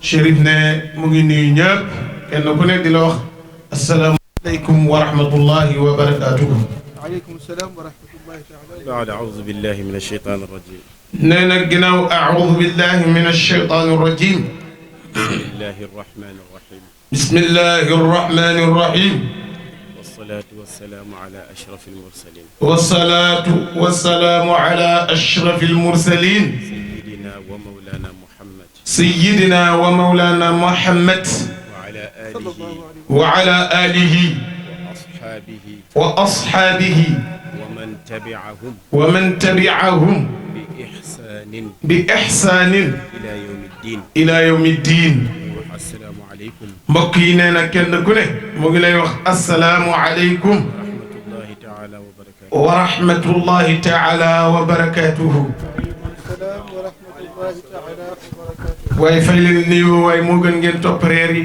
Chérif ne mu ngi nuyu ñëpp kenn ku ne di la wax asalaamaaleykum wa rahmatullahi wa barakaatuhu. waaleykum salaam wa rahmatullahi taala. baada auzu billahi min ashaytaan arrajim. nee na ginnaaw auzu billahi min ashaytaan arrajim. bismillahi arrahmani arrahim. bismillahi arrahmani arrahim. wasalaatu wasalaamu ala ashrafil mursalin. wasalaatu wasalaamu ala ashrafil mursalin. sayyidina wa mawlana Muhammad. sayyidina wa mawlana Muhammad. wa ala alihi. wa ashaabihi. wa man tabi'ahum. wa man tabi'ahum. bi ixsaanin. ila yawmi ddiin. assalaamu aleykum. mbokk yi nee na kenn ku ne mu ngi lay wax asalaamu aleykum. wa rahmatullahi taala wa barakaatuhu. waaye fay leen nuyoo waaye moo gën ngeen topp reer yi.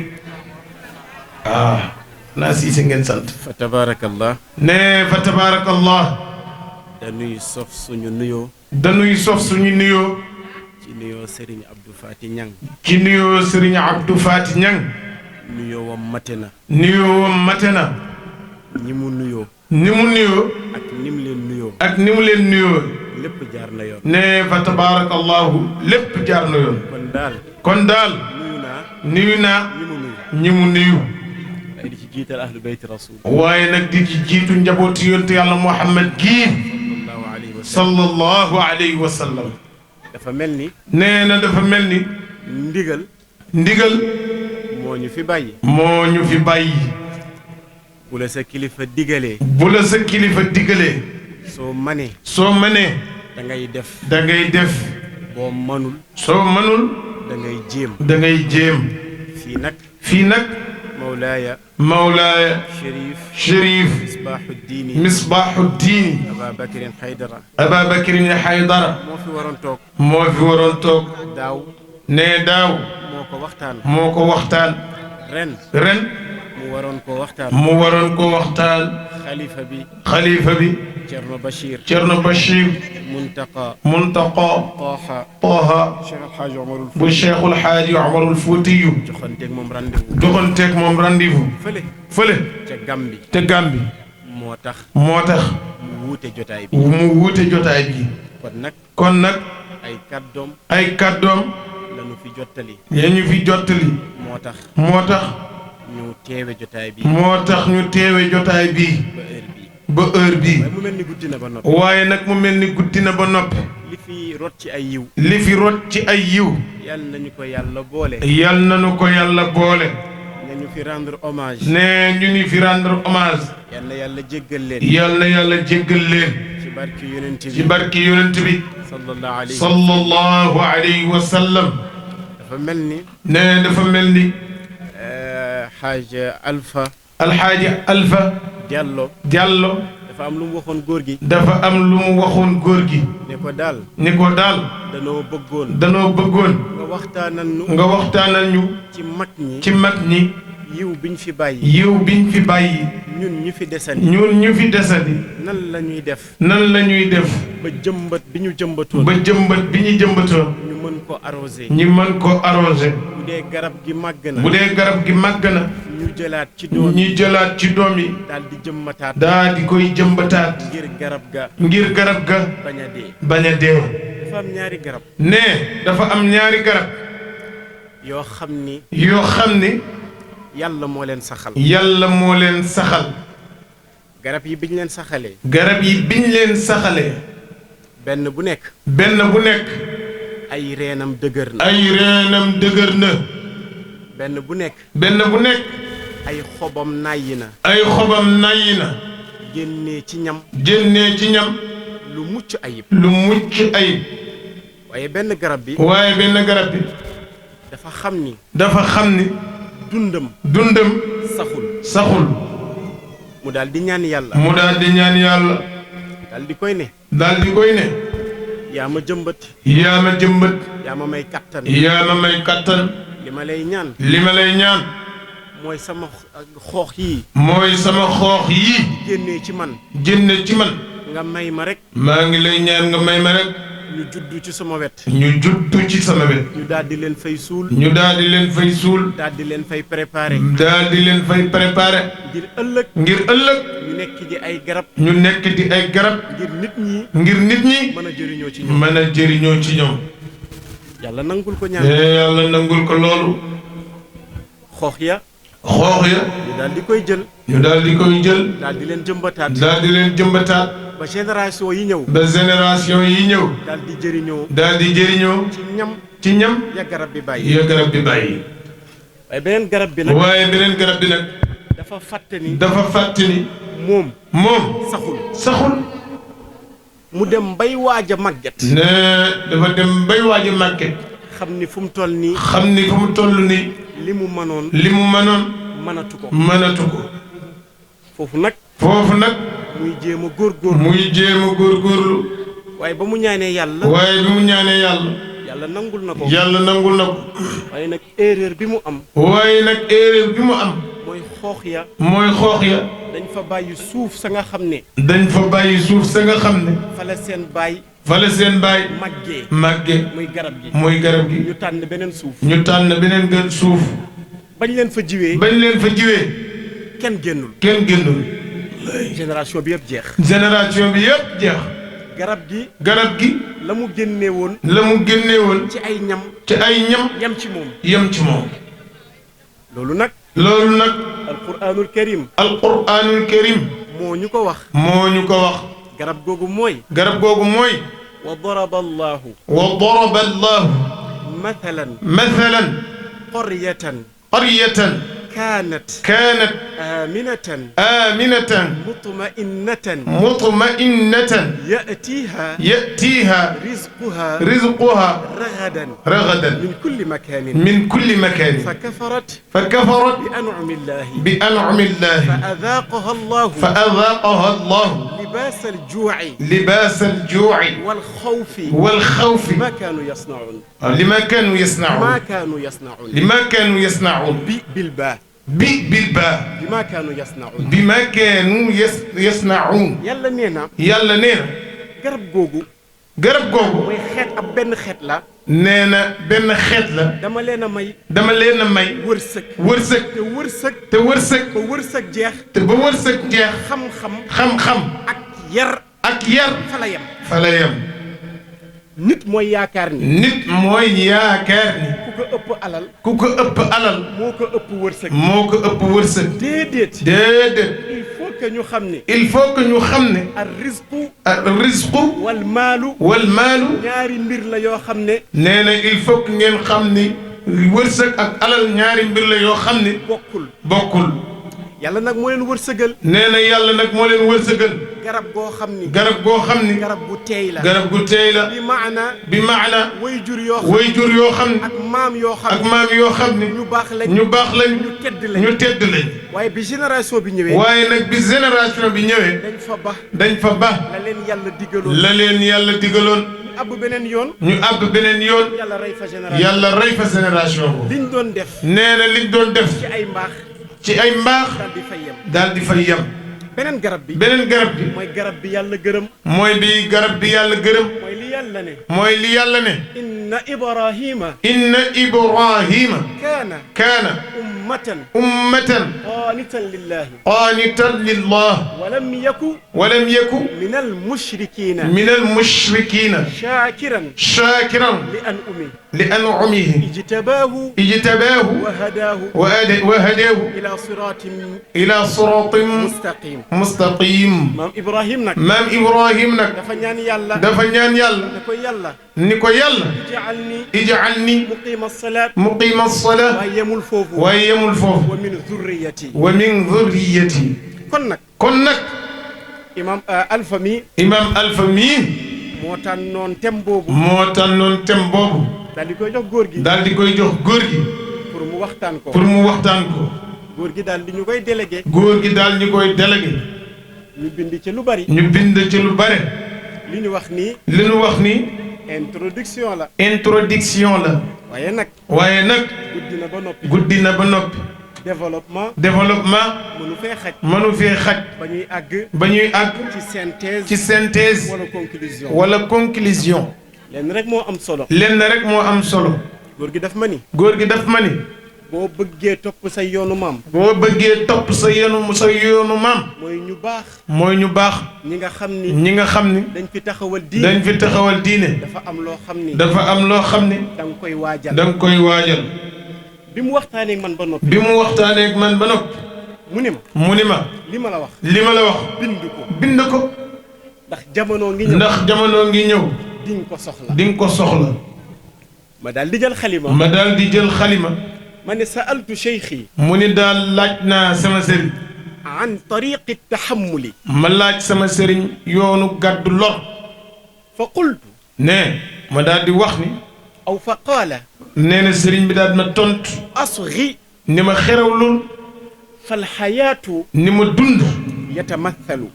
naa siise ngeen sant. fa tabaarakallah. nee fa tabaarakallah. dañuy sof suñu nuyoo. dañuy sof suñu nuyoo. ci nuyoo Serigne Abdou Fati Niang. ci nuyoo Serigne Abdou Fati Niang. nuyoo wam mate na. nuyoo wam mate na. ñi mu nuyoo. ni mu nuyoo. ak ni mu leen nuyoo. ak ni mu leen nuyoo. lépp jaar na yoon. nee fa tabaarakallahu lépp jaar na yoon. kon daal. kon daal. nuyu naa. ñi mu nuyu. waaye di ci jiital ahlu bayti rasul. waaye nag di ci jiitu njabooti yonte yàlla Muhammad gii. sallallahu alayhi wa sallam. dafa mel ni. nee na dafa mel ni. ndigal. ndigal. moo ñu fi bàyyi. moo ñu fi bàyyi. bu la sa kilifa digalee. bu la sa kilifa digalee. soo manee. soo manee. da ngay def. da ngay def. boo manul. soo manul. da ngay jéem. da ngay jéem. fii nag. fii nag. Mawlaaya. Mawlaaya. Chérif. Chérif. Misbaaxu diini. Misbaaxu diini. Ababakirin Haydara. Ababakirin Haydara. moo fi waroon toog. moo fi waroon toog. daaw. nee daaw. moo ko waxtaan. moo ko waxtaan. ren. ren. mu waroon ko waxtaan. mu waroon ko waxtaan. xalifa bi. xalifa bi. Cerno Bachir. Cerno Bachir. Muntaqa. Muntaqa. Taaha. Taaha. Cheikh El Hadj Omarul bu Cheikhul Hadji Omarul Fuutiyu. joxanteeg moom rendez-vous. joxanteeg moom rendez-vous. fële. fële. ca Gambi. te Gambi. moo tax. moo tax. mu wuute jotaay bi. mu wuute jotaay bi. kon nag. kon nag. ay kàddoom. ay kàddoom. lañu fi jottali. ya ñu fi jottali. moo tax. moo tax. ñu teewe jotaay bi. moo tax ñu teewe jotaay bi. ba heure bii. waaye mu mel ni guddi na ba noppi. waaye nag mu mel ni guddi na ba noppi. li fi rot ci ay yiw. li fi rot ci ay yiw. yal nañu ko yàlla boole. yal nañu ko yàlla boole. nañu fi rendre hommage. nee ñu ni fi rendre hommage. yal na yàlla jéggal leen. yal na yàlla jéggal leen. ci barki yonent bi. ci barki yonent bi. sallallahu alayhi wa sallam. dafa mel ni. nee dafa mel ni. Xaaj Alpha. Alxaaji Alpha. Diallo. Diallo. dafa am lu mu waxoon góor gi. dafa am lu mu waxoon góor gi. ne ko daal. ni ko daal. danoo bëggoon. danoo bëggoon. nga waxtaanal ñu. nga waxtaanal ñu. ci mag ñi. ci mag ñi. yiw biñ fi bàyyi. yiw biñ fi bàyyi. ñun ñu fi desandi. ñun ñu fi desandi. nan la ñuy def. nan la ñuy def. ba jëmbat bi ñu jëmbatoon. ba jëmbat bi ñu jëmbatoon. ñu mën ko arrosé. ñu mën ko arrosé. bu dee garab gi màgg na. bu dee garab gi màgg na. ñu jëlaat ci doom yi. ñu jëlaat ci doom yi. daal di jëmmataat. daal di koy jëmbataat. ngir garab ga. ngir garab ga. bañ a dee. bañ a dee. dafa am ñaari garab. nee dafa am ñaari garab. yoo xam ni. yoo xam ni. yàlla moo leen saxal. yàlla moo leen saxal. garab yi biñ leen saxalee. garab yi biñ leen saxalee. benn bu nekk. benn bu nekk. ay reenam dëgër na. ay reenam dëgër na. benn bu nekk. benn bu nekk. ay xobam nàyyi na. ay xobam nàyyi na. génnee ci ñam. génnee ci ñam. lu mucc ayib. lu mucc ayib. waaye benn garab bi. waaye benn garab bi. dafa xam ni. dafa xam ni. dundam. dundam. saxul. saxul. mu daal di ñaan yàlla. mu daal di ñaan yàlla. daal di koy ne. daal di koy ne. yaa ma jëmbat. yaa ma jëmbat. yaa ma may kattan. yaa ma may kattan. li ma lay ñaan. li ma lay ñaan. mooy sama xoox yii. mooy sama xoox yii. génnee ci man. génne ci man. nga may ma rek. maa ngi lay ñaan nga may ma rek. ñu juddu ci sama wet. ñu juddu ci sama wet. ñu daal di leen fay suul. ñu daal di leen fay suul. daal di leen fay préparé. daal di leen fay préparé. ngir ëllëg. ngir ëllëg. ñu nekk di ay garab. ñu nekk di ay garab. ngir nit ñi. ngir nit ñi. mën a jëriñoo ci ñoom. mën a jëriñoo ci ñoom. yàlla nangul ko ñaan. yàlla nangul ko loolu. xoox ya. xoox ya. ñu daal di koy jël. ñu daal di koy jël. daal di leen jëmbataat. daal di leen jëmbataat. ba génération yi ñëw. ba génération yi ñëw. daal di jëriñoo. daal di jëriñoo. ci ñam. ci ñam. ya garab bi bàyyi. ya garab bi bàyyi. waaye beneen garab bi nag. waaye beneen garab bi nag. dafa fàtte ni. dafa fàtte ni. moom. saxul. mu dem bay waaj a màgget. ne dafa dem bay waaj a màgget. xam ni fu mu toll nii. xam ni fu mu toll nii. li mu mënoon. mënatu ko. foofu nag. muy jéem a góorgóorlu. waaye ba mu ñaanee yàlla. yàlla nangul na ko. waaye nag erreur bi mu am. mooy xoox ya. dañ fa bàyyi suuf sa nga xam ne. fa la seen baay. màggee. muy garab gi. ñu tànn beneen suuf. bañ leen fa jiwee. kenn génnul. génération bi yëpp jeex. garab gi. la mu génnee woon. ci ay ñam. yem ci moom. loolu nag. alquraanul karim. moo ñu ko wax. garab googu mooy. wa daraba allahu. mathalan. qaryatan. كانت آمنة مطمئنة يأتيها رزقها رغدا من كل مكان فكفرت بأنعم الله فأذاقها الله لباس الجوع والخوف لما كانوا يصنعون بالباء بما كانوا يصنعون يلا نينا garab googu mooy xeet ab benn xeet la. nee na benn xeet la. dama leen a may. wërsëg. te wërsëg jeex. xam-xam. ak yar. fa la yem. nit mooy yaakaar ni. ku ko ëpp alal. moo ko ëpp wërsëg. déedéet. il faut que ñu xam ne. ar rizqu. wal maalu. ñaari mbir la yoo xam ne. nee na il faut que ngeen xam ni. wërsëg ak alal ñaari mbir la yoo xam ne. bokkul. yàlla nag moo leen wërsëgal. nee na yàlla nag moo leen wërsëgal. garab goo xam ni. garab bu teey la. bi maana. way jur yoo xam ne. ak maam yoo xam ne. ñu baax lañ. ñu tedd lañ. waaye bi génération bi ñëwee. dañ fa ba. la leen yàlla digaloon. ñu àbb beneen yoon. yàlla rey fa génération boobu. liñ doon def. nee na liñ doon def. ci ay mbaax daal di fay yem. beneen garab bi mooy garab bi yàlla gërëm. mooy li yàlla ne. inna Ibrahima. kaana. ummatan. qaanitan lillah. walam yaku. minal mushrikiina. shaakiran. li an'umihi. ijtabaahu. wa hadaahu. ila siraatin mustaqim. maam Ibrahim nag. dafa ñaan yàlla. ni ko yàlla. ij'alni. muqiima salaat. waaye yemul foofu. wa min dhurriyyati. kon nag. imaam Alpha mi. moo tànnoon thème boobu. daal di koy jox góor gi. pour mu waxtaan ko. góor gi daal di ñu koy délégué. ñu bind ci lu bari. li ñu wax nii. introduction la. waaye nag. guddi na ba noppi. développement. mënu fee xaj. ba ñuy àgg. ci synthèse. wala conclusion. lenn rek moo am solo. lenn rek moo am solo. góor gi daf ma ni. góor gi daf ma ni. boo bëggee topp sa yoonu maam. boo bëggee topp sa yoonu maam. mooy ñu baax. mooy ñu baax. ñi nga xam ni. ñi nga xam ni. dañ fi taxawal diine. dañ fi taxawal diine. dafa am loo xam ni. dafa am loo xam ni. da nga koy waajal. da nga koy waajal. bi mu waxtaanee ak man ba noppi. bi mu waxtaanee ak man ba noppi. mu ni ma. mu ni ma. li ma la wax. li ma la wax. bind ko. ndax jamono ngi ñëw. ndax jamono ngi ñëw. di nga ko soxla. di nga ko soxla. ma daal di jël xalima. ma daal di jël xalima. ma ne sa'altu cheikhi. mu ni daal laaj naa sama sëriñ. an tariqi tahammuli. ma laaj sama sëriñ yoonu gàddu lor. fa qultu. ne ma daal di wax ni. aw fa qaala. nee na sëriñ bi daal di ma tontu. asghi. ni ma xerawlul. fal xayaatu. ni ma dund. yatamathalu.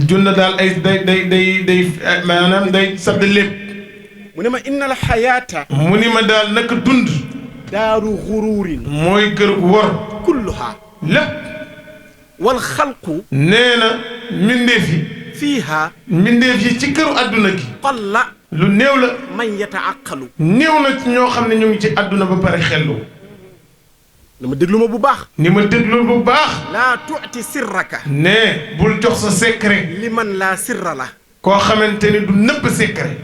dund daal ay day maanaam day sadd lépp. mu ne ma innal xayaata. mu ni ma daal naka dund. daaru xuruurin. mooy kër gu wor. kulluha. lépp. wal xalqu. nee na mbindeef yi. fiiha. mbindeef yi ci këru àdduna gi. qalla. lu néew la. man yataaqalu. néew na ci ñoo xam ne ñu ngi ci àdduna ba pare xellu. dama déglu ma bu baax. ni ma déglu bu baax. laa tuuti sirraka. ne bul jox sa secret. li man laa sirra la. koo xamante ni du nëbb secret.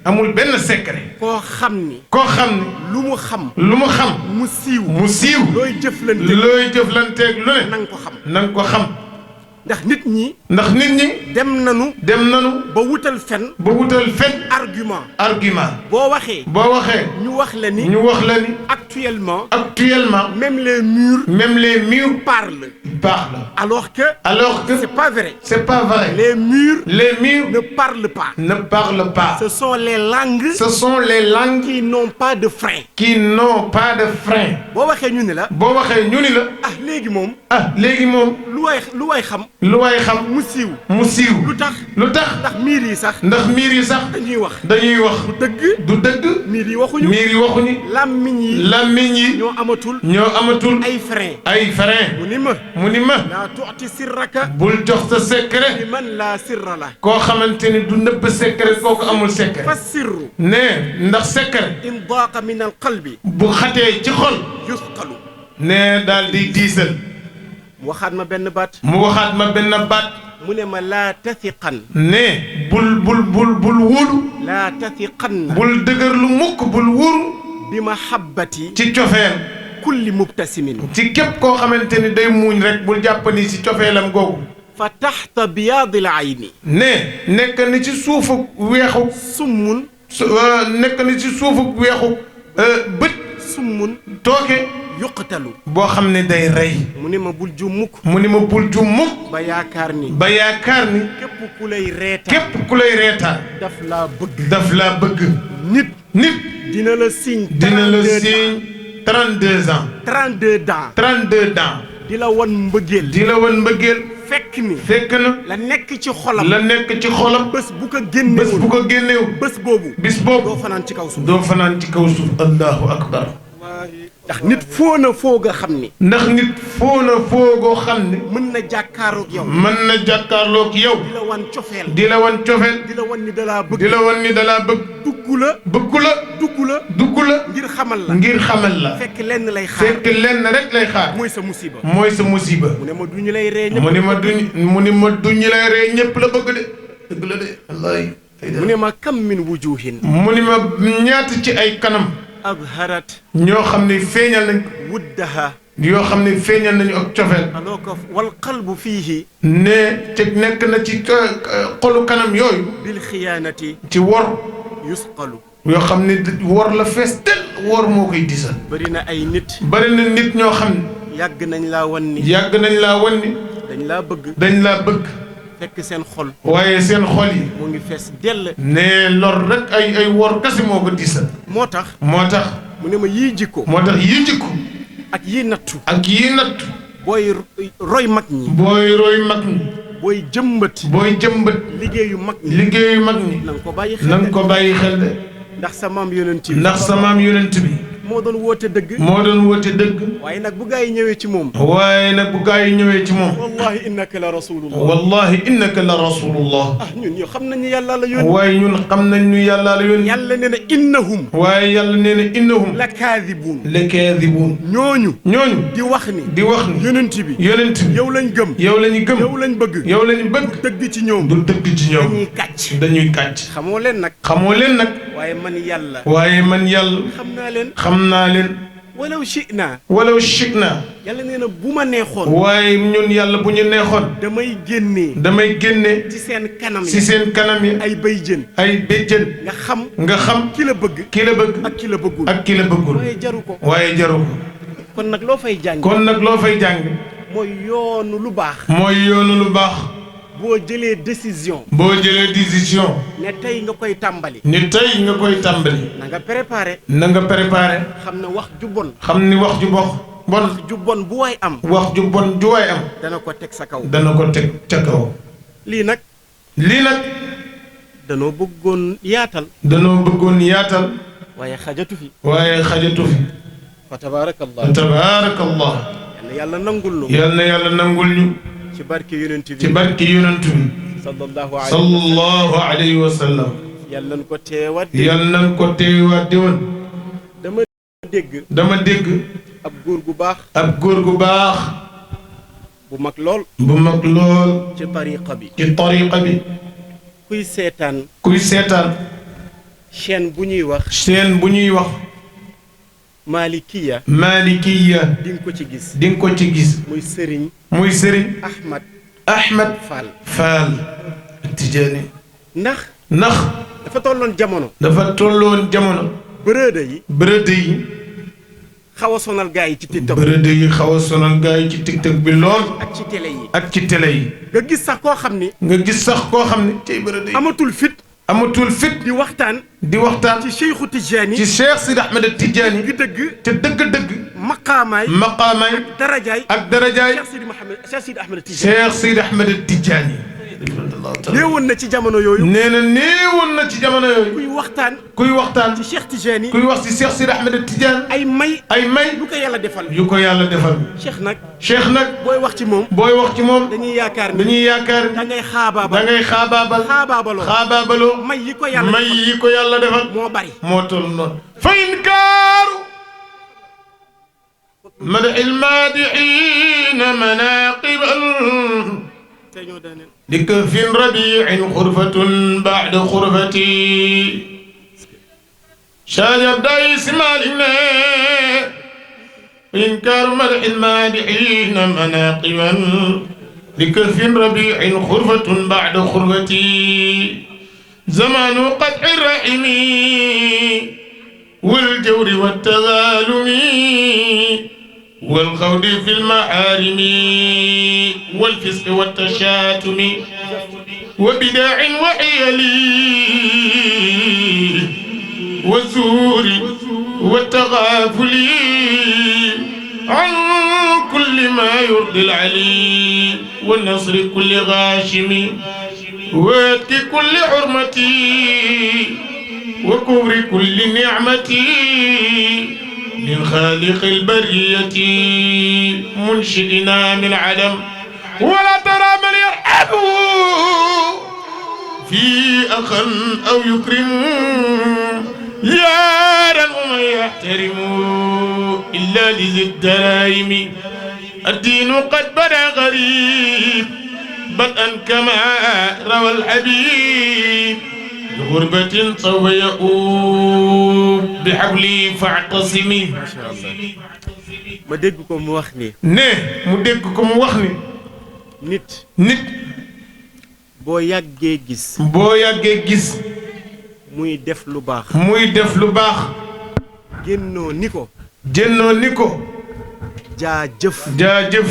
amul benn secret. koo xam ni. koo xam ni. lu mu xam. lu mu xam. mu siiw. mu siiw. looy jëflante. looy jëflanteeg lu ne. na nga ko xam. na nga ko xam. ndax nit ñi. ndax nit ñi. dem nanu. ba wutal fen. ba wutal fen. argument. boo waxee. ñu wax la ni. actuellement. même les murs. parlent. alors que. c'est pas vrai. les murs. ne parlent pas. ce sont les langues. qui n'ont pas de frein. boo waxee ñu ni la. ah léegi moom. lu waay xam. mu siiw. lu tax. ndax miir yi sax. dañuy wax. du dëgg. miir yi waxuñu. làmmiñ yi. ñoo amatul. ay frein. mu ni ma. laa tuuti sirraka. bul jox sa secret. li man laa sirra la. koo xamante ni du nëbb secret kooku amul secret. fa sirru. ne ndax secret. in daaqa min al qalbi. bu xatee ci xol. yusqalu. ne daal di diisal. mu waxaat ma benn baat. mu ne ma laa tathiqan. ne bul wóolu. laa tathiqan. bul dëgër lu mukk bul wóolu. bi mahabbati. ci cofeel. kulli mubtasimin. ci képp koo xamante ni day muuñ rek bul jàpp ni ci cofeelam googu. fa taxta biyaadil ayni. ne nekk ni ci suufu weexu. summun. nekk ni ci suufu weexu bët. summun. tooke. yuqtalu. boo xam ne day rey. mu ni ma bul jum mukk. ba yaakaar ni. képp ku lay reetaan. daf laa bëgg. nit. dina la signe. 32 ans. 32 ans. di la wan mbëggeel. fekk na. la nekk ci xolam. bés bu ko génneewu. bés boobu. doo fanaan ci kaw suuf. allahu akbar. ndax nit foo na foo nga xam ni. mën na jàkkaarloog yow. di la wan cofeel. di la wan ni dalaa bëgg. dugg la. ngir xamal la. fekk lenn rek lay xaar. mooy sa musiba. mu ne ma du ñu lay ree ñëpp. la bëgg de. dëgg la de wallaahi. mu ne ma kam min wujuhin. mu ne ma ñaata ci ay kanam. azharat. ñoo xam ne feeñal nañ. wuddaha. yoo xam ne feeñal nañu ak cofeel. alors que wal qalbu fiihi. ne te nekk na ci xolu kanam yooyu. bil xiyaanati. ci wor. yusqalu. yoo xam ne wor la fees tel wor moo koy disal. bari na nit ñoo xam ne. yàgg nañ laa wan ni. dañ laa bëgg. fekk seen xol. waaye seen xol yi. mu ngi fees dell. ne lor rek ay wor kese moo ko disal. moo tax. mu ne ma yii jikko. ak yii nattu. booy roy mag ñi. booy jëmbat. liggéeyu mag ñi. na nga ko bàyyi xel de. ndax sa maam yonent bi. moo doon woote dëgg. moo doon woote dëgg. waaye nag bu gaa yi ñëwee ci moom. waaye nag bu gaa yi ñëwee ci moom. wallahi innaka la rasulullah. wallahi innaka la rasulullah. ñun ñoo xam nañu yàlla la yónni. waaye ñun xam nañu yàlla la yónni. yàlla nee na innahum. waaye yàlla nee na innahum. la kaadibuun. la kaadibuun. ñooñu. di wax ni. yonent bi. yow lañ gëm. yow lañu gëm. yow lañ bëgg. yow lañu bëgg. dëgg ci ñoom. du dëgg ci ñoom. dañuy kàcc. xamoo leen nag. waaye man yàlla. xam naa leen. walaw shi'na. yàlla nee na bu ma neexoon. waaye ñun yàlla bu ñu neexoon. damay génnee. ci seen kanam yi. ay béjjën. nga xam. ki la bëgg. ak ki la bëggul. waaye jaru ko. kon nag loo fay jàng. mooy yoonu lu baax. boo jëlee décision. ne tey nga koy tàmbali. na nga préparé. xam ne wax ju bon. wax ju bon bu waay am. dana ko teg sa kaw. lii nag. danoo bëggoon yaatal. waaye xajatu fi. fa tabaarakallah. yal na yàlla nangul ñu. ci barke yonent bi. sallallahu alayhi wa sallam. yal nañ ko teewaat déwén. dama dégg. ab góor gu baax. bu mag lool. ci tariqa bi. kuy seetaan. chaîne bu ñuy wax. Malikiya. di nga ko ci gis. muy Serigne. Ahmad. Fall. Tijaani. ndax. dafa tolloon jamono. bërëde yi. xaw a sonal gaa yi ci TikTok. bi lool. ak ci télé yi. nga gis sax koo xam ni. tey bërëde yi. amatul fit di waxtaan ci Cheikhu Tijaani. ci Cheikh Sidi Ahmed Tijaani. te dëgg. maqaamaay. ak darajaay. Cheikh Sidi Ahmed Tijaani. néewoon na ci jamono yooyu. kuy waxtaan. ci Cheikh Tijaani. kuy wax ci Cheikh Sidi Ahmed Tijaani. ay may. yu ko yàlla defal. Cheikh nag. booy wax ci moom. dañuy yaakaar da ngay xaabaabal. xaabaabaloo. may yi ko yàlla defal. moo toll noonu. fa inkaaru. mad'il maadi'iina manaaqibal. likafin rabi'in xurfatun ba'da xurfati. shaajab day simaali ne. inkaaru mad'il maadi'iina manaaqiban. likafin rabi'in xurfatun ba'da xurfati. zamaanu qat'i rahimi. wal jawri wat tazaalumi. والخوض في المحارم والفسق والتشاتم وبداع وحيل والزور والتغافل عن كل ما يرضي العلي والنصر كل غاشم واتك كل حرمتي وكبر كل نعمتي من خالق البرية منشئنا من عدم ولا ترى من يرحب في أخا أو يكرم يارا ومن يحترم إلا لذي الدراهم الدين قد بدا غريب بدءا كما روى الحبيب غربة سوف يؤوب بحبلي فاعتصمي. ما شاء الله. ma dégg ko mu wax ni. nit. boo yàggee gis. muy def lu baax. génnoo ni ko. jaajëf.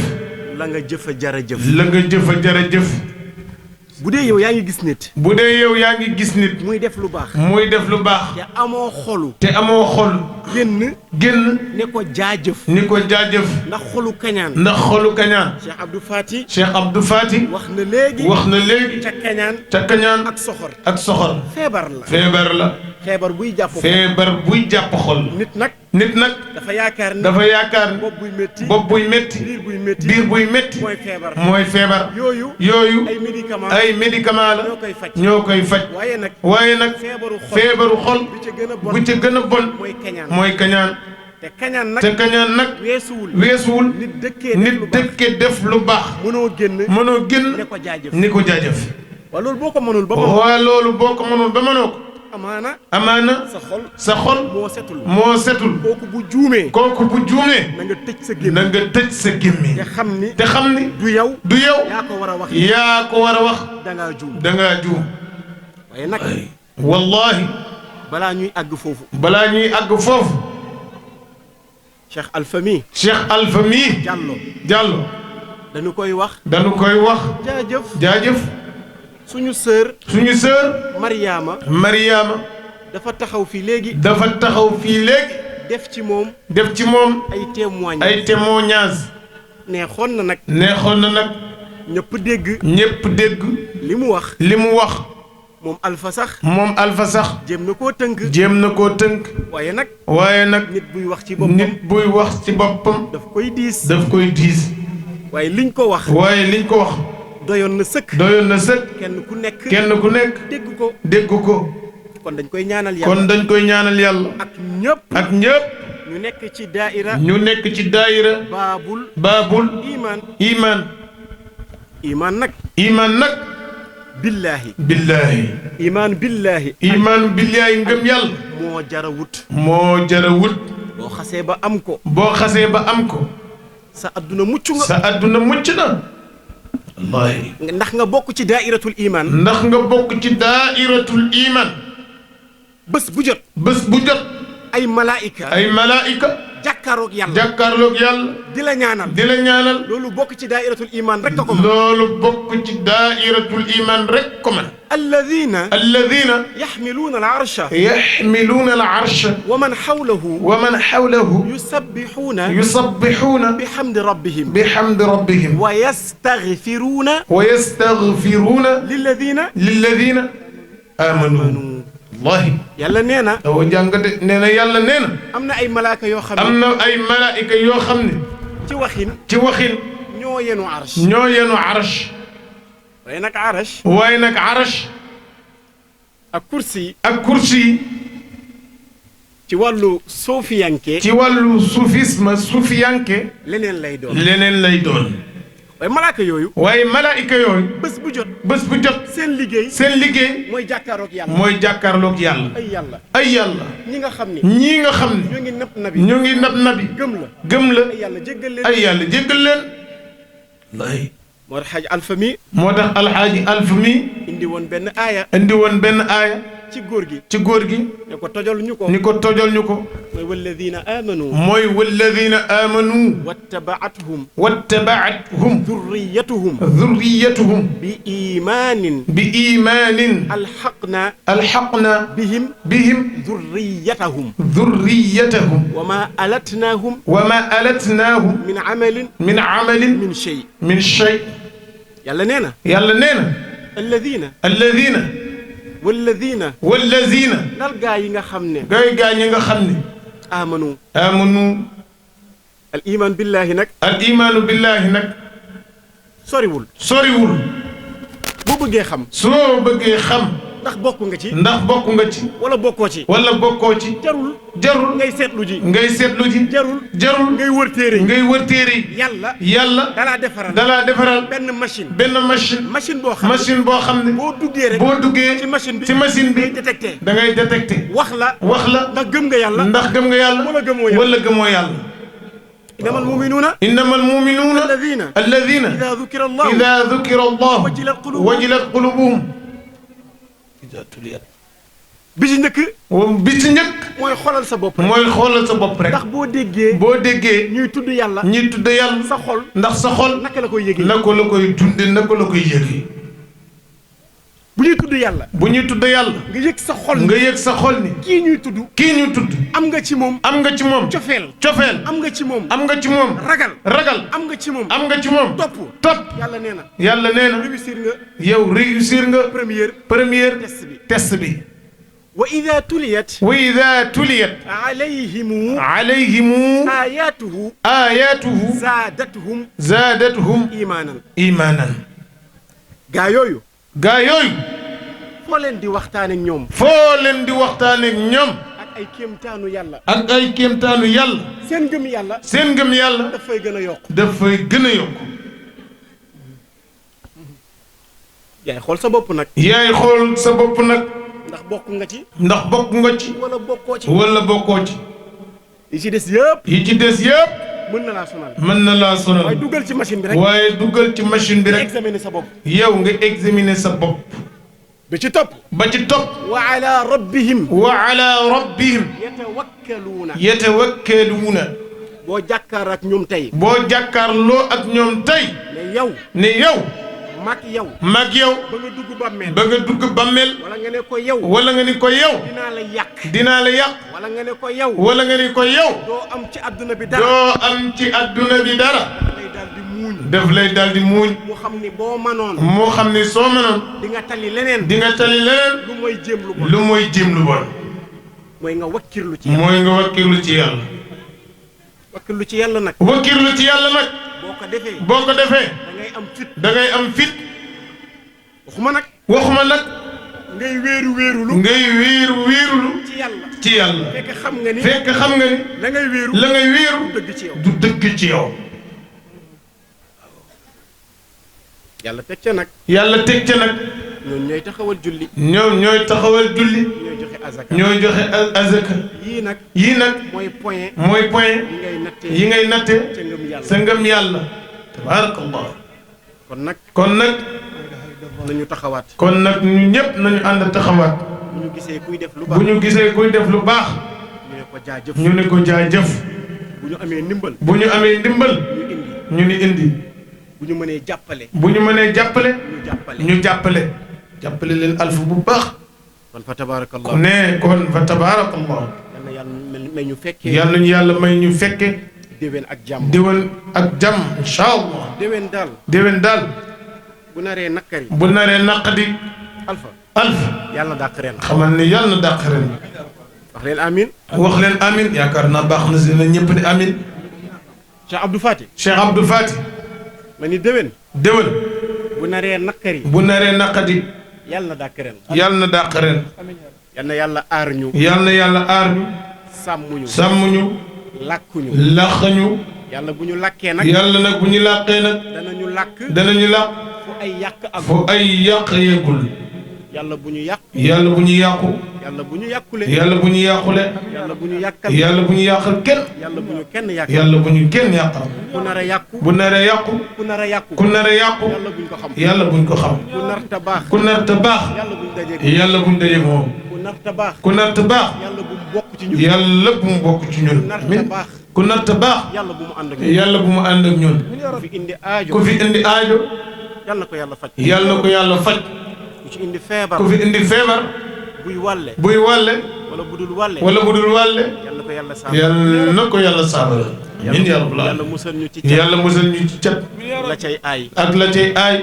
la nga jëfa jarajëf. bu dee yow yaa ngi gis nit. muy def lu baax. te amoo xolu. génn. ne ko jaajëf. ndax xolu kañaan. Cheikh Abdou Fati. wax na léegi. ca kañaan. ak soxor. feebar la. feebar buy jàpp xol. feebar buy jàpp xol. nit nag. dafa yaakaar ni. bopp buy métti. bopp buy métti. biir buy métti. mooy feebar. yooyu. ay médicament la. ñoo koy faj. waaye nag. feebaru xol. bu ca gën a bon. mooy kañaan. te kañaan nag. weesuwul. nit dëkkee def lu baax. mënoo génn. ni ko jaajëf. waaw loolu boo ko mënul ba mënoo ko. amaana. sa xol. moo setul. kooku bu juumee. na nga tëj sa gémmiñ. te xam ni. du yow. yaa ko war a wax. dangaa juum. waaye nag. wallaahi. balaa ñuy àgg foofu. Cheikh Alpha mi. Diallo. dañu koy wax. jaajëf. suñu sœur. Mariama. dafa taxaw fii léegi. def ci moom. ay témoignages. neexoon na nag. ñëpp dégg. li mu wax. moom Alpha sax. jéem na koo tënk. waaye nag. nit buy wax ci boppam. daf koy diis. waaye liñ ko wax. doyoon na sëkk. kenn ku nekk. dégg ko. kon dañ koy ñaanal yàlla. ak ñëpp. ñu nekk ci daayira. baabul. iman nag. billaahi. iman billaahi. ngëm yàlla. moo jara wut. boo xasee ba am ko. sa adduna mucc na. wallaahi. ndax nga bokk ci daa'iratul iman. bés bu jot. ay malaa'ika. jàkkaarloog yàlla. di la ñaanal. loolu bokk ci daa'iratul iman rek ko man. alladina. yaxmiluuna al arsha. wa man xawlahu. yusabbihuuna. bihamdi rabbihim. wa yastaghfiruuna. lilladina. amanu. wallaahi. yàlla nee na. yàlla nee na. am na ay malaaka yoo xam ne. ci waxin. ñoo yenu arsh. waaye nag arsh. ak kursi. ci wàllu suufiyanke. leneen lay doon. waaye malaaka yooyu. bés bu jot. seen liggéey. mooy jàkkaarloog yàlla. ay yàlla. ñi nga xam ni. ñu ngi nab nabi. gëm la. ay yàlla jéggal leen. moo tax alxaaji Alpha mi. indi woon benn aaya. ci góor gi. ni ko tojal ñu ko. mooy walladina amanu. wattaba'athum. dhurriyyatuhum. bi imaanin. alhaqna. bihim. dhurriyyatahum. wa ma alatnahum. min amalin. min shay. yàlla nee na. alladina. wallazina. dal gaa yi nga xam ne. amanu. al iman billahi nag. soriwul. boo bëggee xam. soo bëggee xam. ndax bokk nga ci. wala bokkoo ci. jarul ngay seetlu ji. jarul ngay wër téere yi. yàlla. dalaa defaral. benn machine boo xam ne. boo duggee ci machine bi. da ngay détecté. wax la. ndax gëm nga yàlla. wala gëmoo yàlla. innamal mu'minuuna. alladhiina. idhaa dhukira Allah. wajilat qulubuhum. bi ci njëkk. mooy xoolal sa bopp rek. ndax boo déggee. ñuy tudd yàlla. sa xol. ndax sa xol. naka la koy yëgee. naka la koy yëgee. bu ñuy tudd yàlla. nga yëg sa xol ni. kii ñuy tudd. am nga ci moom. cofeel. am nga ci moom. ragal. am nga ci moom. topp. yàlla nee na. réussir nga. première test bi. وإذا تليت عليهم آياته زادتهم إيمانا gaa yooyu foo leen di waxtaane ak ñoom ak ay kéemtaanu yàlla seen ngëm yàlla dafay gën a yokk yaay xool sa bopp nag ndax bokk nga ci wala bokkoo ci yi ci des yëpp mën na laa sonal waaye duggal ci machine bi rek examiner sa bopp yow nga examiner sa bopp ba ci topp wa ala rabbihim yatawakkaluuna boo jàkkaarloo ak ñoom tey ne yow mag yow ba nga dugg bàmmeel wala nga ne ko yow dinaa la yàq wala nga ne ko yow doo am ci adduna bi dara daf lay daal di muuñ mu xam ni soo mënoon di nga tali leneen lu mooy jéem lu bon mooy nga wakkirlu ci yàlla nag boo ko defee da ngay am fit waxuma nag ngay wéeru wéerulu ci yàlla fekk xam nga ni la ngay wéeru du dëgg ci yow yàlla teg ca nag ñoom ñooy taxawal julli ñooy joxe azaka yii nag mooy point yi ngay natte sa ngëm yàlla tabaarakallah kon nag nañu taxawaat kon nag ñu ñëpp nañu ànd taxawaat bu ñu gisee kuy def lu baax ñu ne ko jaajëf bu ñu amee ndimbal ñu ni indi bu ñu mënee jàppale ñu jàppale leen alfu bu baax kon fa tabaarakallah yal nañu yàlla may ñu fekke déwén ak jàmm insha allah déwén daal bu naree naqadi alfa yàlla dàq ren xamal ni yàlla dàq ren wax leen amin yaakaar naa baax na si na ñëpp ne amin Cheikh Abdou Fati ma ni déwén bu naree naqadi yàlla dàq ren yal na yàlla aar ñu sàmm ñu làq ñu yàlla bu ñu làkkee nag danañu làq fu ay yàq yeggul yàlla bu ñu yàqu yàlla bu ñu yàqule yàlla bu ñu yàqal kenn yàlla bu ñu kenn yàqal ku nar a yàqu yàlla buñ ko xam ku nar ta baax yàlla buñ daje moom ku nar ta baax yàlla bu mu bokk ci ñun ku nar ta baax yàlla bu mu ànd ak ñun ku fi indi aajo yàlla na ko yàlla faj ku fi indi feebar buy wàlle wala budul wàlle yàlla na ko yàlla saabal amiin yaa rabbal yàlla musal ñu ci cat la cay aay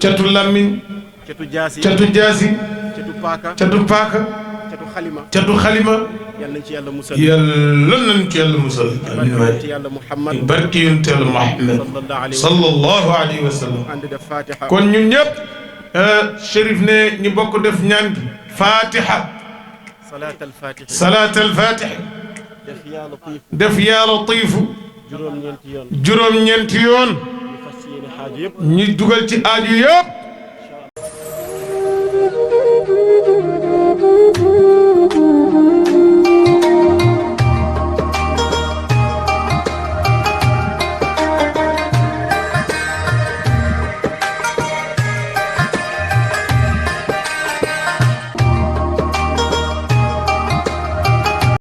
catu làmmiñ catu jaasi catu paaka catu xalima yàlla nañ ci yàlla musal amiin waay barki yonent yàlla Muhammad sallallahu alayhi wa sallam kon ñun ñëpp Chérif ne ñu bokk def ñaan gi fatiha salaatal fatiha def yaa latiifu juróom-ñeenti yoon ñu dugal ci aaju yëpp